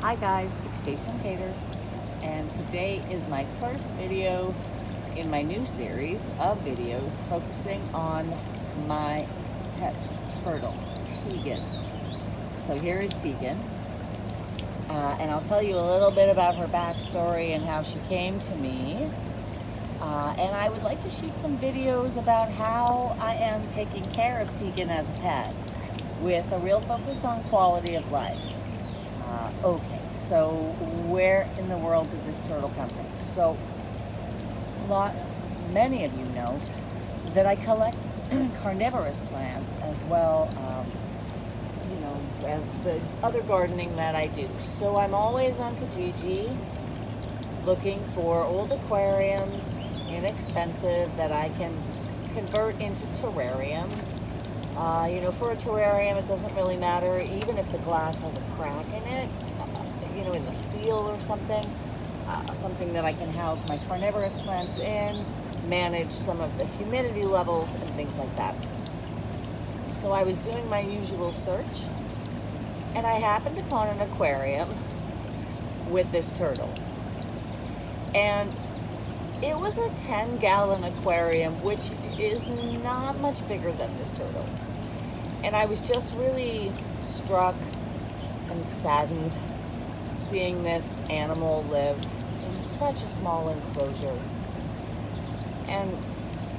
Hi guys, it's Kate from Kater, and today is my first video in my new series of videos focusing on my pet turtle, Tegan. So here is Tegan, and I'll tell you a little bit about her backstory and how she came to me. And I would like to shoot some videos about how I am taking care of Tegan as a pet, with a real focus on quality of life. Okay, so where in the world did this turtle come from? So, many of you know that I collect carnivorous plants as well, as the other gardening that I do. So I'm always on Kijiji looking for old aquariums, inexpensive, that I can convert into terrariums. For a terrarium, it doesn't really matter, even if the glass has a crack in it, in the seal or something, something that I can house my carnivorous plants in, manage some of the humidity levels and things like that. So I was doing my usual search, and I happened upon an aquarium with this turtle. And it was a 10-gallon aquarium, which is not much bigger than this turtle. And I was just really struck and saddened seeing this animal live in such a small enclosure. And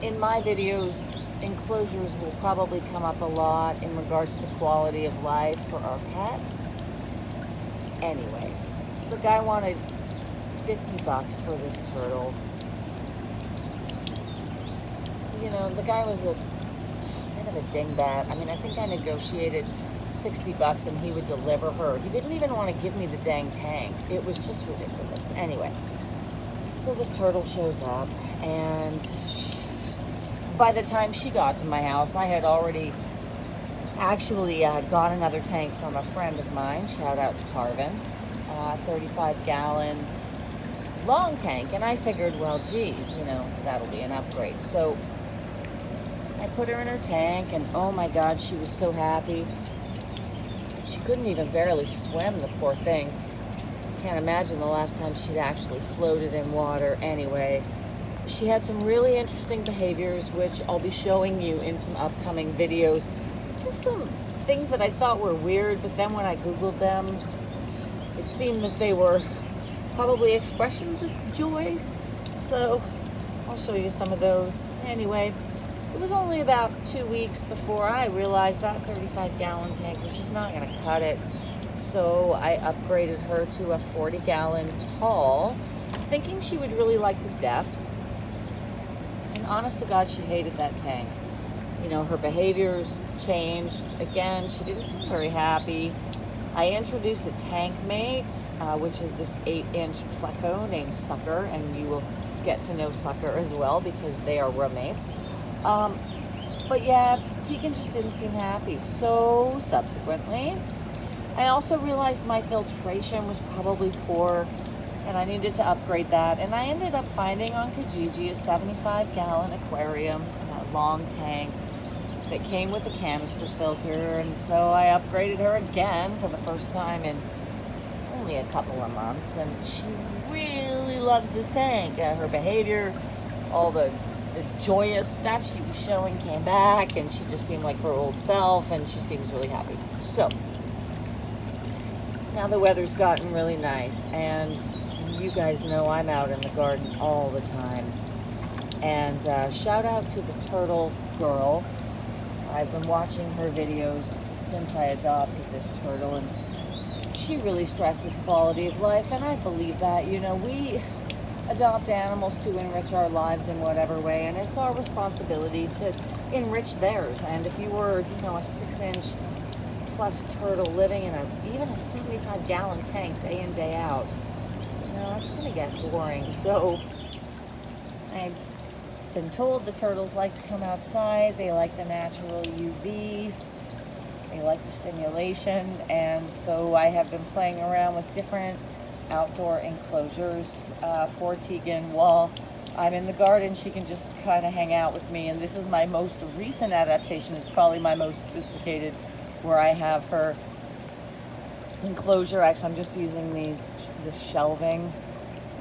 in my videos, enclosures will probably come up a lot in regards to quality of life for our pets. Anyway, so the guy wanted $50 for this turtle. The guy was a bit of a dingbat. I think I negotiated $60 and he would deliver her. He didn't even want to give me the dang tank. It was just ridiculous. Anyway, so this turtle shows up, and by the time she got to my house, I had already actually got another tank from a friend of mine. Shout out to Carvin. 35-gallon long tank. And I figured, well, geez, that'll be an upgrade. So I put her in her tank, and oh my God, she was so happy. She couldn't even barely swim, the poor thing. Can't imagine the last time she'd actually floated in water. Anyway, she had some really interesting behaviors, which I'll be showing you in some upcoming videos. Just some things that I thought were weird, but then when I Googled them, it seemed that they were probably expressions of joy. So I'll show you some of those. Anyway, it was only about 2 weeks before I realized that 35-gallon tank was just not going to cut it. So I upgraded her to a 40-gallon tall, thinking she would really like the depth. And honest to God, she hated that tank. Her behaviors changed. Again, she didn't seem very happy. I introduced a tank mate, which is this 8-inch pleco named Sucker, and you will get to know Sucker as well because they are roommates. But yeah, Tegan just didn't seem happy. So subsequently, I also realized my filtration was probably poor, and I needed to upgrade that. And I ended up finding on Kijiji a 75-gallon aquarium, a long tank that came with a canister filter. And so I upgraded her again for the first time in only a couple of months, and she really loves this tank. Her behavior, all the joyous stuff she was showing came back, and she just seemed like her old self, and she seems really happy. So now the weather's gotten really nice, and you guys know I'm out in the garden all the time. And shout out to the turtle girl. I've been watching her videos since I adopted this turtle, and she really stresses quality of life, and I believe that. We adopt animals to enrich our lives in whatever way, and it's our responsibility to enrich theirs. And if you were, a 6-inch plus turtle living in even a 75-gallon tank day in, day out, it's going to get boring. So I've been told the turtles like to come outside. They like the natural UV. They like the stimulation. And so I have been playing around with different outdoor enclosures for Tegan. While I'm in the garden, she can just kind of hang out with me. And this is my most recent adaptation. It's probably my most sophisticated, where I have her enclosure. Actually, I'm just using this shelving,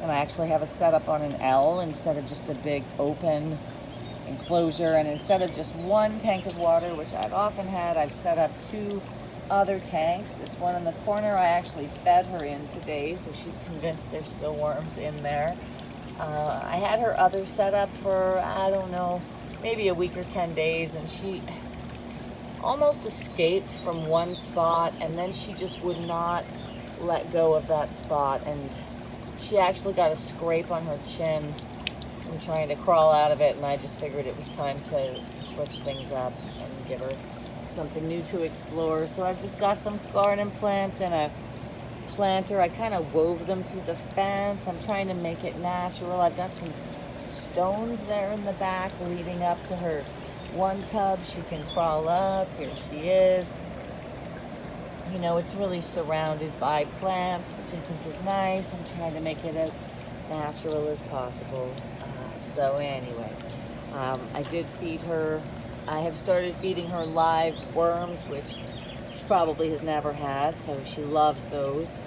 and I actually have it set up on an L instead of just a big open enclosure. And instead of just one tank of water, which I've often had, I've set up 2 other tanks. This one in the corner I actually fed her in today, so she's convinced there's still worms in there. I had her other set up for, I don't know, maybe a week or 10 days, and she almost escaped from one spot, and then she just would not let go of that spot, and she actually got a scrape on her chin from trying to crawl out of it, and I just figured it was time to switch things up and give her something new to explore. So I've just got some garden plants and a planter. I kind of wove them through the fence. I'm trying to make it natural. I've got some stones there in the back leading up to her one tub. She can crawl up. Here she is. You know, it's really surrounded by plants, which I think is nice. I'm trying to make it as natural as possible. So anyway, I did feed her. I have started feeding her live worms, which she probably has never had, so she loves those.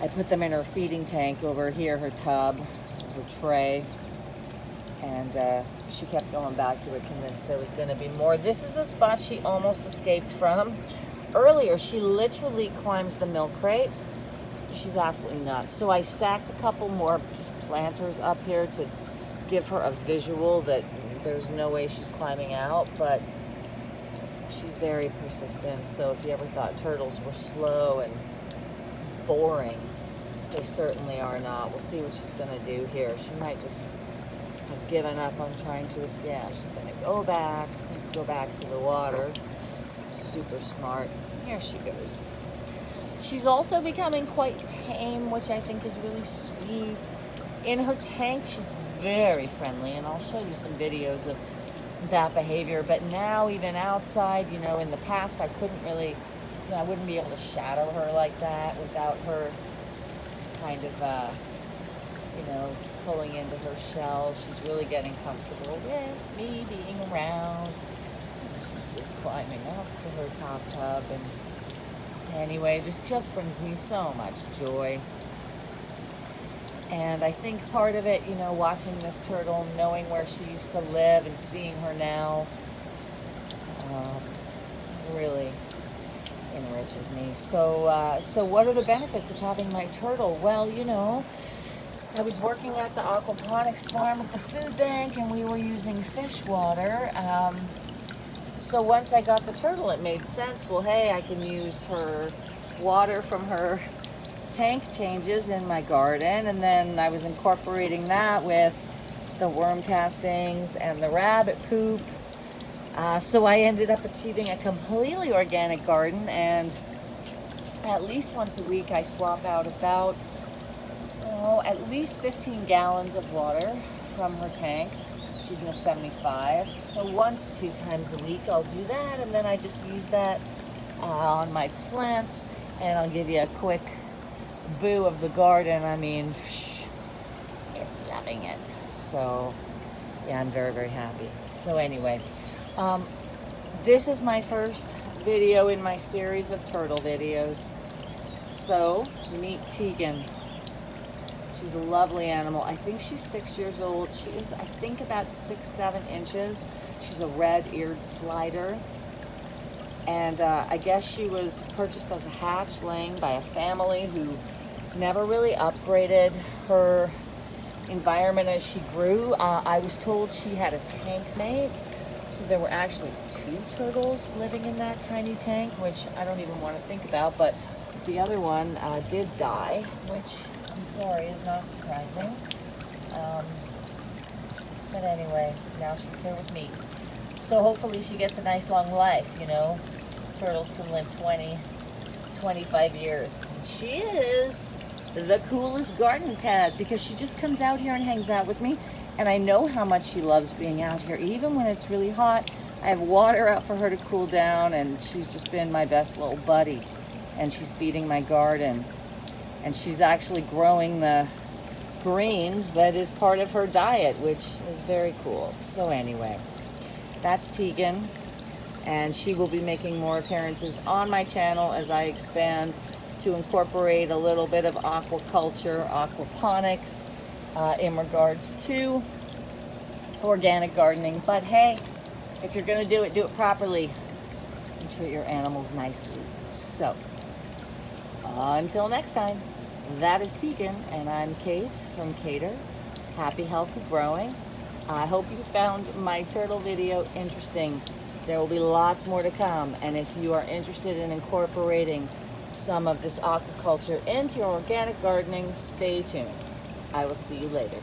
I put them in her feeding tank over here, her tub, her tray, and she kept going back to it, convinced there was going to be more. This is the spot she almost escaped from. Earlier, she literally climbs the milk crate. She's absolutely nuts. So I stacked a couple more just planters up here to give her a visual that there's no way she's climbing out, but she's very persistent. So if you ever thought turtles were slow and boring, they certainly are not. We'll see what she's going to do here. She might just have given up on trying to escape. Yeah, she's going to go back. Let's go back to the water. Super smart. Here she goes. She's also becoming quite tame, which I think is really sweet. In her tank, she's very friendly, and I'll show you some videos of that behavior. But now, even outside, you know, in the past, I couldn't really, you know, I wouldn't be able to shadow her like that without her kind of, you know, pulling into her shell. She's really getting comfortable with me being around. She's just climbing up to her top tub, and anyway, this just brings me so much joy. And I think part of it, you know, watching this turtle, knowing where she used to live and seeing her now, really enriches me. So what are the benefits of having my turtle? Well, you know, I was working at the aquaponics farm at the food bank, and we were using fish water. So once I got the turtle, it made sense. Well, hey, I can use her water from her tank changes in my garden, and then I was incorporating that with the worm castings and the rabbit poop. So I ended up achieving a completely organic garden, and at least once a week I swap out about, at least 15 gallons of water from her tank. She's in a 75, so 1 to 2 times a week I'll do that, and then I just use that on my plants. And I'll give you a quick boo of the garden. I mean, it's loving it. So yeah, I'm very, very happy. So anyway, this is my first video in my series of turtle videos. So meet Tegan. She's a lovely animal. I think she's 6 years old. She is, I think, about 6-7 inches. She's a red-eared slider. And I guess she was purchased as a hatchling by a family who never really upgraded her environment as she grew. I was told she had a tank mate. So there were actually 2 turtles living in that tiny tank, which I don't even want to think about. But the other one did die, which I'm sorry is not surprising. But anyway, now she's here with me. So hopefully she gets a nice long life, you know. Turtles can live 20, 25 years. And she is the coolest garden pet because she just comes out here and hangs out with me. And I know how much she loves being out here. Even when it's really hot, I have water out for her to cool down, and she's just been my best little buddy. And she's feeding my garden. And she's actually growing the greens that is part of her diet, which is very cool. So anyway, that's Tegan. and she will be making more appearances on my channel as I expand to incorporate a little bit of aquaculture, aquaponics, in regards to organic gardening. But hey, if you're going to do it properly and treat your animals nicely. So, until next time, that is Tegan, and I'm Kate from Cater. Happy, healthy growing. I hope you found my turtle video interesting. There will be lots more to come, and if you are interested in incorporating some of this aquaculture into your organic gardening, stay tuned. I will see you later.